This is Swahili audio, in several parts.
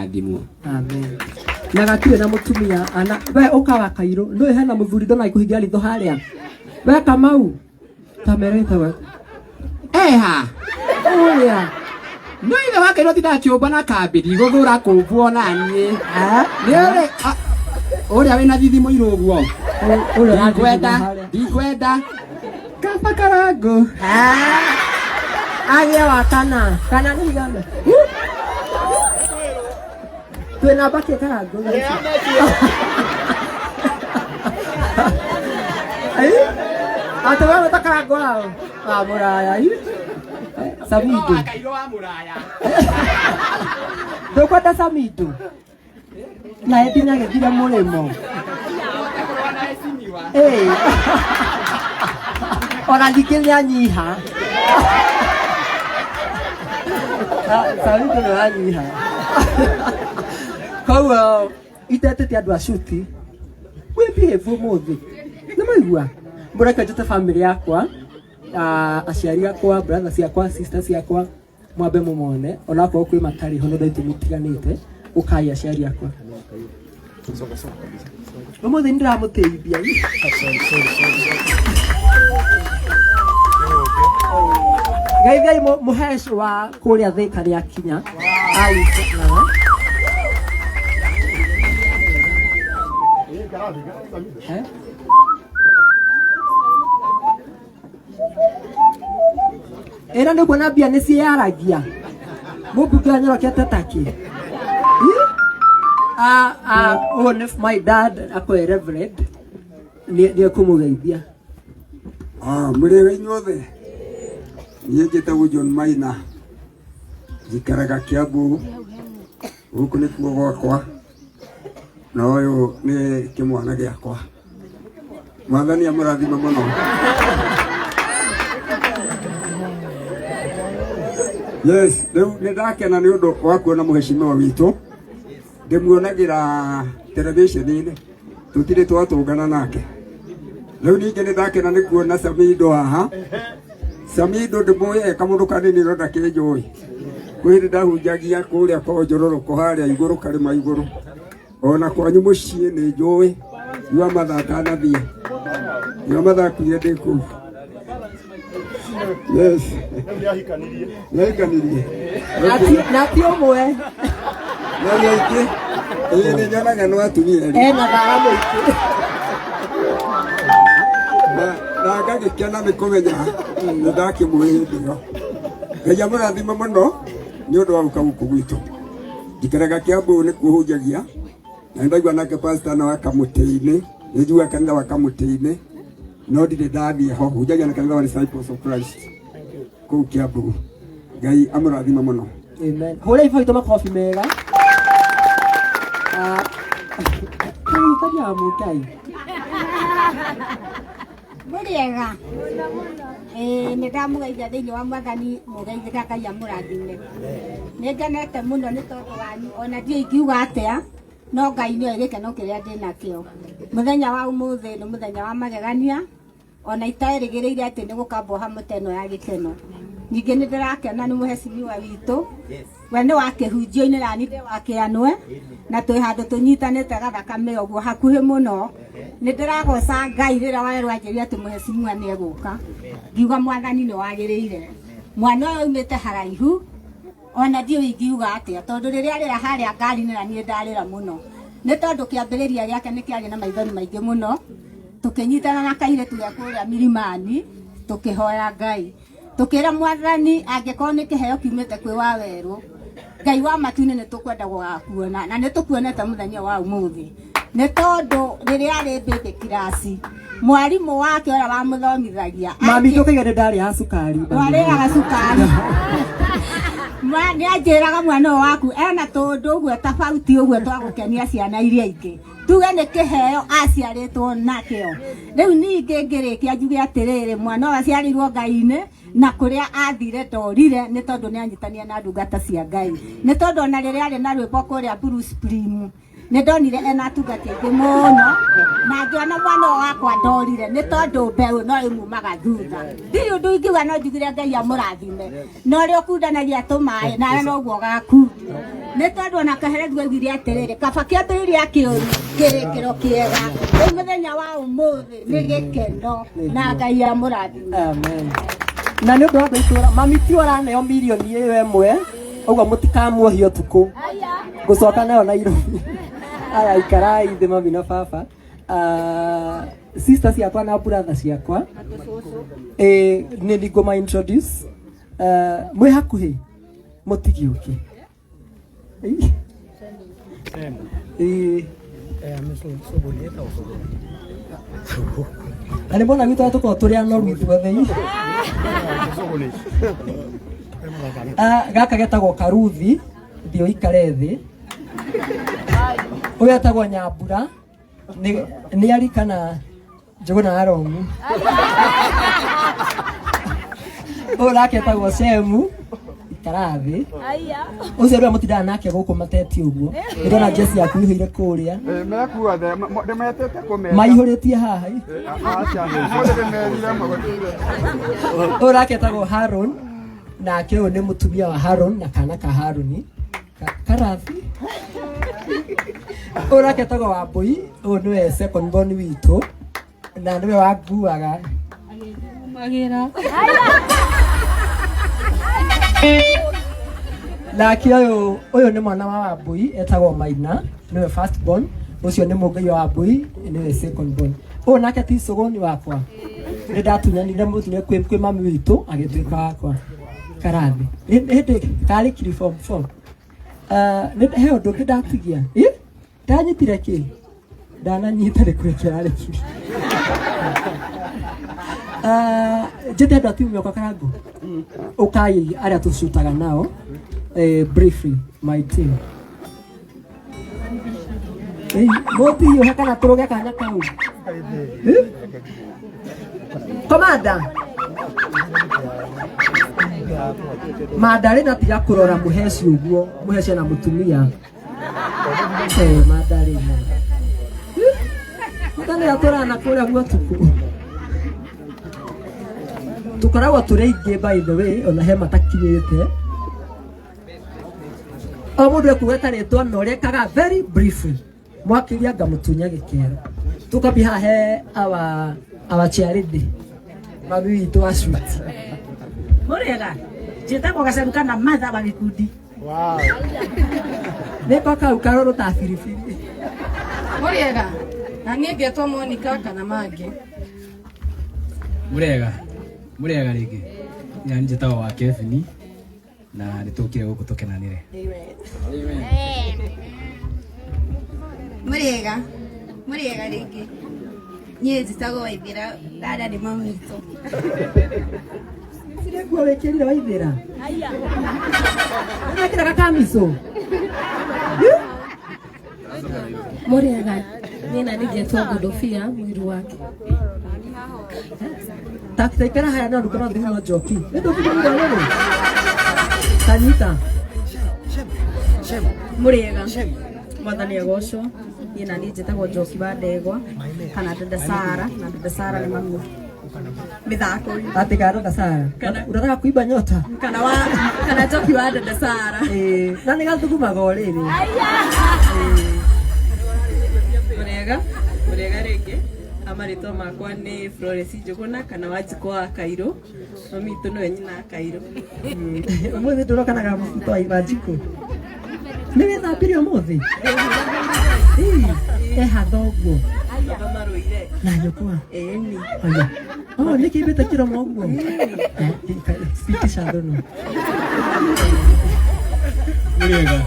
kurathimwo. Amen. Na gatire na mutumia ana we ukawa Kairo no hena muthuri ndona ikuhingia ritho haria. We Kamau tamereta we. Eha. Oya. No ile wake no tidakiumba na kambiri guthura kumbwo nani. Niore oria wina thithimo iruguo. Oria ndikwenda. Kaba karango. Agia wa kana ni gamba. Twena baki karango. Atawa mtakarango lao. Muraya. Samido. Kairo wa Muraya. Ndukwenda Samido. Na etinya githira murimo. Ora dikinya nyiha. Samido no anyiha. Kwa itete andu acuti. We behave muthi. Namaigua. Mureka jota family yakwa. Aciari akwa, brother ciakwa, sisters ciakwa, mwambe mumone ona kwa kwi matari hono ndaitu mutiganite ukai aciari akwa. Umuthi ndiramuteithia. Gaithai muhesh wa kuria Thika ria kinya. Era ndo kuona bia nisi yaragia. Mubuga nyoroke tataki. One of my dad ako reverend ni kumugeithia. Murega inyothe. Njĩtagwo John Maina. Njikaraga Kiambu. Guku nĩ kuo gwakwa. Na ũyũ nĩ kĩmwana gĩakwa. Mwathani amũrathime mũno. Yes, nĩ ndakena nĩ ũndũ wa kuona mũheshimiwa witũ. Ndĩmuonagira television-inĩ. Tũtirĩ twatũngana nake. Rĩu ningĩ nĩ ndakena nĩ kuona Samido haha. Samido ndĩmũĩ kamũndũ kanini no ndakĩnjũĩ. Kwĩ hĩndĩ ndahunjagia kũrĩa kwa Njororoko harĩa igũrũ karĩma igũrũ. Ona kwanyu mũciĩ nĩ njũĩ. Nyua mathaa atanathiĩ. Nyua mathaa kuire ndĩ kũu. Yes. Nĩahikanirie. Nati ũmwe. Na ingĩ. Nĩ nyonaga no atumia. Ena thara mũingĩ. Na ngagĩkena nĩ kũmenya nĩ ndakĩmũĩ hĩndĩ ĩyo. Ngai amũrathime mũno nĩ ũndũ wa gũka gũkũ gwitũ. Njikaraga Kiambu nĩ kuhunjagia. Na ndaigua nake pastor na wa Kamũtĩ-inĩ. Nĩ njugaga kanitha wa Kamũtĩ-inĩ. No ndirĩ ndathiĩ ho. Hunjagia na kanitha wa Disciples of Christ. Kũu Kiambu. Ngai amũrathime mũno. Amen. Hũra iboito makobi mega. Karibu Mukai. Muriega. Nĩ ndamugeithia thĩinĩ wa Mwathani mũgeithĩka Ngai amũrathime. Nĩ ngenete mũno nĩ tondũ wanyu ona ndiĩ ingiuga atĩa no Ngai nĩoĩ gĩkeno kĩrĩa ndĩ nakĩo. Mũthenya wa ũmũthĩ nĩ mũthenya wa magegania ona itaerĩgĩrĩire atĩ nĩ gũkambwo hamwe teno ya gĩkeno. Ningĩ nĩ ndĩrakena nĩ mũheshimiwa witũ. We nĩ wa kĩhunjio-inĩ na nĩ wa kĩanwe na twĩ handũ tũnyitanĩte gathakame ũguo hakuhĩ mũno. Nĩ ndĩragoca Ngai rĩrĩa warwanjĩria atĩ mũheshimiwa nĩ egũka. Ngiuga Mwathani nĩ wagĩrĩire. Mwana ũyũ oimĩte haraihu ona ndiũ ingiuga atĩa tondũ rĩrĩa arĩra harĩa ngari-inĩ na niĩ ndarĩra mũno. Nĩ tondũ kĩambĩrĩria gĩake nĩ kĩarĩ na maithori maingĩ mũno. Tũkĩnyitana na kairĩtu gĩa kũrĩa Milimani tũkĩhoya Ngai. Tukira Mwathani angĩkorwo nĩ kĩheo kiumĩte kwĩ wa werũ. Ngai wa matu-inĩ nĩ tũkwenda gũgakuona na nĩ tũkuonete mũthenya wa ũmũthĩ. Nĩ tondũ rĩrĩa arĩ baby kirasi mwarimũ wake ũrĩa wamũthomithagia. Mami tũkĩgere ndarĩ ha cukari. Warĩaga cukari. Nĩ anjĩraga mwana ũyũ waku ena tũndũ ũguo tofauti ũguo twa gũkenia ciana iria ingĩ. Tuge nĩ kĩheo aciarĩtwo nakĩo. Rĩu ningĩ ngĩrĩkia njuge atĩrĩrĩ mwana ũyũ aciarirwo Ngai-inĩ na kũrĩa athire ndorire nĩ tondũ nĩ anyitania na ndungata cia Ngai. Nĩ tondũ ona rĩrĩa arĩ na rwĩmbo kũrĩa Bruce Spring nä ndonire ena tungati aingä må no na ngä ona mwana wakwa ndorire nä tondå mbeå no ä mumaga thutha ndirä å ndå ingiuga no njugire Ngai amå rathime no rä å kundanagia tå maä nawe noguo gaku nä tondå ona kaherethu augire atä rä rä kaba kä ambä rä ria kä å ru kä rä kä ro kä ega rä må thenya wa å må thä nä gä keno na Ngai amå rathime. Amen. Na nä å ndå wa itå mami ti oraneo mirioni ä yo ĩmwe ũguo mũtikamuohio tukũ gũcoka nayo Nairobi. Aya ikarai thĩ mami na baba. Sister ciakwa na brother ciakwa nĩ ngũma introduce mwĩ hakuhĩ mũtigiũke na nĩ mbona gwitũ tũkorwo tũrĩ anoru ithuothe gaka getagwo Karuthi thiĩ ũikare thĩ ũyũ etagwo Nyambura nĩ arikana Njũgũna Aroni ũyũ nake etagwo Shemu ikara thĩ ũcio rĩu mũtindaga nake gũkũ mateti ũguo ndĩrona jesi yaku ihũire kũrĩa maihũrĩtie haha ũyũ nake etagwo Haron nake ũyũ nĩ mũtumia wa Haron na kana ka Haroni Karathi ũyũ nake etagwo Wambũi ũyũ nĩwe second born witũ na nĩwe wanguaga nake ũyũ nĩ mwana wa Wambũi etagwo Maina nĩwe first born ũcio nĩ mũngai wa Wambũi nĩwe second born ũyũ nake ti Cũgũni wakwa nĩ ndatunyanire mũthenya kwĩ mami witũ agĩtuĩka wakwa Karathi hĩndĩ karĩ kiri form 4 he ũndũ ũngĩ ndatigia ndanyitire kĩ ndananyita rĩ kwĩ kĩrarĩ kiri njĩte andũ atumia kwa Karangu ũkai arĩa tũcutaga nao briefly my team mũtihiũhe kana tũrũge kanya kau Commander Madarĩna tiga kũrora mũheci ũguo mũheci na mũtumia Madarĩna mũtanĩra tũrana kũrĩa guotukũ tũkoragwo tũrĩ aingĩ by the way ona he matakinyĩte o mũndũ ekuweta rĩtwa na ũrekaga very briefly mwakĩria ngamũtunya gĩkero tũkabi hahe our charity mami witũ wa sweet Mũrĩega njĩtagwo Gaceruka na matha wa gĩkundi nĩko kau karũrũ ta biribiri Mũrĩega na niĩ ngetwo Monica kana mangĩ Mũrĩega rĩngĩ nĩ njĩtagwo wa Kevin na nĩtũkire gũkũ tũkenanĩre Mũrĩega rĩngĩ niĩ njĩtagwo Waithĩra dada nĩ mami witũ sire nguo wĩkĩrire Waithĩra nĩwekĩraga kamiso Mũrĩega niĩ na niĩ ngetwo Godofia mũiru wake takitaikara haya na ndukana thĩinĩ wa njoki nĩndũkĩrire rĩrĩ Tanyita Mũrĩega mwathani agocwo niĩ na niĩ njĩtagwo Njoki wa Ndegwa kana dada Sara na dada Sara nĩ mami mĩthako atika dada Sara unataka kuiba nyota kana Njoki wa dada Sara na nĩgathugumaga ũrĩrĩ Mũrĩega rĩngĩ amarĩtwa makwa nĩ Florence Njũgũna kana Wanjikũ wa Kairũ mami witũ nĩwe nyina wa Kairũ ũmũthĩ ndũrokanaga mũbuto wa Wanjikũ nĩ wĩthambire ũmũthĩ ehatha ũguo na nyũkwa nĩkĩ imbĩte kĩroma ũguo spikisha thũno Mũrĩega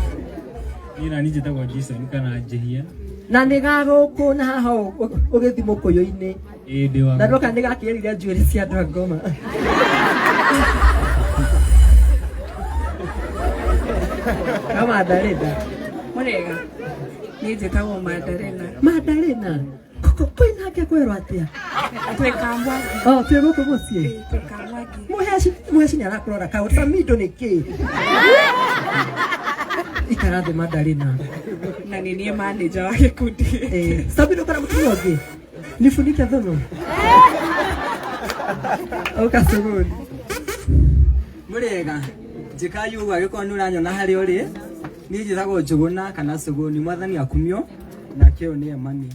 niĩ na niĩ njĩtagwo Jason kana Njehia na nĩ gagũkũ na haha ũgĩthi mũkũyũ-inĩ na ndoka nĩ gakĩrĩire njuĩrĩ cia andũ a Ngoma kama Darena Mũrĩega niĩ njĩtagwo Madarena kwĩna ngĩ kwĩrwo atĩa twĩ gũkũ mũciĩ mũheci nĩ arakũrora kaũ Samido nĩkĩ ikarathi Madarina. Na ni niĩ manager wa gĩkundi. Sabino kana mũtumia ũngĩ nifunike thono oka suguni murega njikayu ũguo agĩkorwo nĩ ũranyona harĩa ũrĩ niĩ njĩtagwo Njũgũna kana Suguni mwathani akumio na kĩo nĩ Emani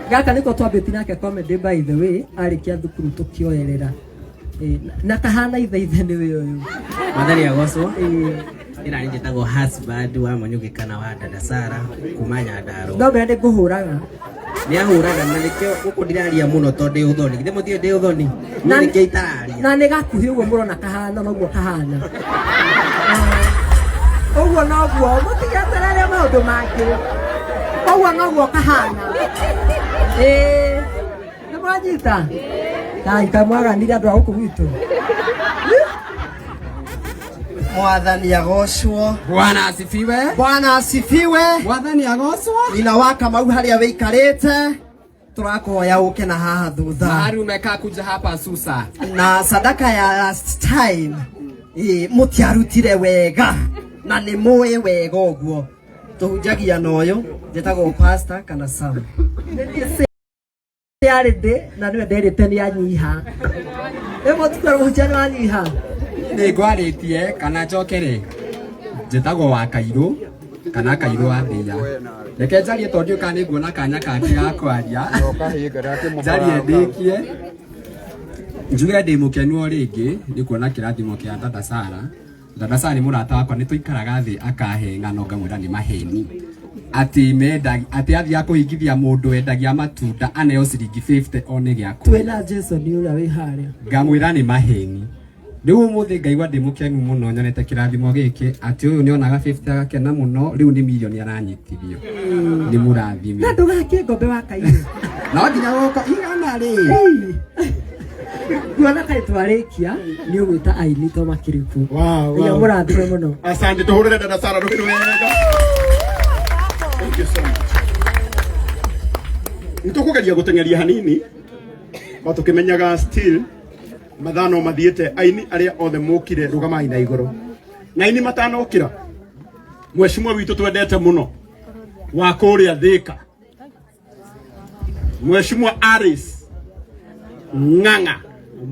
gaka nĩko twambĩtie nake comedy by the way arĩkia thukuru tũkĩoerera na kahana ithaithe nĩ wĩ ũyũ mwathani agocwo ina nĩ njĩtagwo husband wa Manyuki kana wa dada Sara kuma Nyandarua no mbere ngũhũraga nĩ ahũraga na nĩkĩo gũkũ ndiraria mũno tondũ ndĩ ũthoni githĩ mũtiĩ ndĩ ũthoni na nĩkĩo itararia na nĩ gakuhĩ ũguo mũrona kahana noguo kahana ũguo noguo mũtigeterere maũndũ mangĩ ũguo noguo kahana nĩ mwanyita kai kamwaganire andũ a gũkũ gwitũ Mwathani agocwo. Bwana asifiwe. Bwana asifiwe. Mwathani agocwo. Nyina wa Kamau haria wĩikarĩte tũrakuhoya ũke na haha thutha. Mahari umekaa kuja hapa Susa. Na sadaka ya last time mũtiarutire wega na nĩ mũĩ wega ũguo tũhunjagia na ũyũ njĩtagwo pastor kana Sam. Yarĩ ndĩ na nĩwe nderĩte nĩ anyiha ĩmũtukara mũhunjia nĩ wanyiha nĩ ngwarĩtie kana njokere njĩtagwo wa Kairũ kana Kairũ wa Thĩa reke njarie tondũ kana nĩ nguona kanya kangĩ ga kwaria njarie ndĩkie njuge ndĩ mũkenu o rĩngĩ nĩ kuona kĩrathimo kĩa dada Sara. Dada Sara nĩ mũrata wakwa nĩ tũikaraga thĩ akahe ng'ano ngamwĩra nĩ maheni ati mendagia ati athia kũhingithia mũndũ endagia matunda aneo ciringi 50 one gĩa kũrĩa twĩna Jason ũrĩa wĩ harĩa ngamwĩra nĩ maheni. Rĩu ũmũthĩ ngaigua ndĩ mũkenu mũno nyonete kĩrathimo gĩkĩ ati ũyũ nĩ onaga 50 agakena mũno rĩu nĩ milioni aranyitithio nĩ mũrathime na ndũgake ngombe wa Kairũ no nginya gũko igana rĩ kuona kaĩ twarĩkia nĩ ũgwĩta aini to makĩrĩku nĩ mũrathime mũno. Asante tũhũrĩre dada Sara rũhĩ wega. Thank you so much. Nĩtũkũgeria gũteng'eria hanini matũkĩmenyaga still mathano mathiĩte aini arĩa othe mũkire rũgamai na igũrũ na aini matanokĩra mheshimiwa witũ twendete mũno wa kũrĩa Thĩka mheshimiwa Aris Ng'ang'a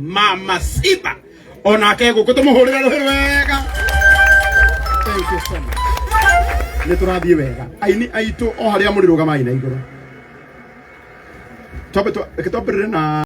Mama Simba onake gũkũ tũmũhũrĩre rũhĩ wega. Thank you so much. Nĩ tũrathiĩ wega aini aitũ o harĩa mũrĩ rũgamai na igũrũ twambĩrĩre na